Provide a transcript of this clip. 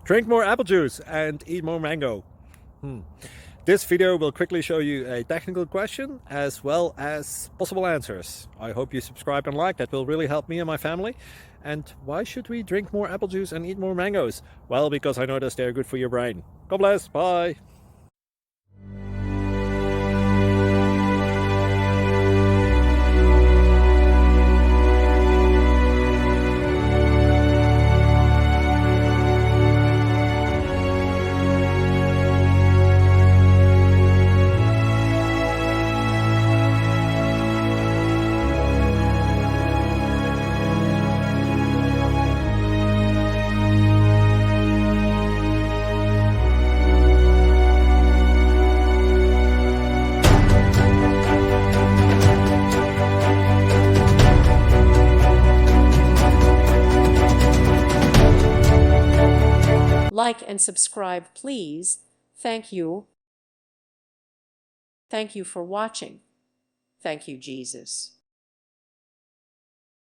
Drink more apple juice and eat more mango. This video will quickly show you a technical question as well as possible answers. I hope you subscribe and like, that will really help me and my family. And why should we drink more apple juice and eat more mangoes? Well, because I noticed they're good for your brain. God bless, bye! Like and subscribe, please. Thank you. Thank you for watching. Thank you, Jesus.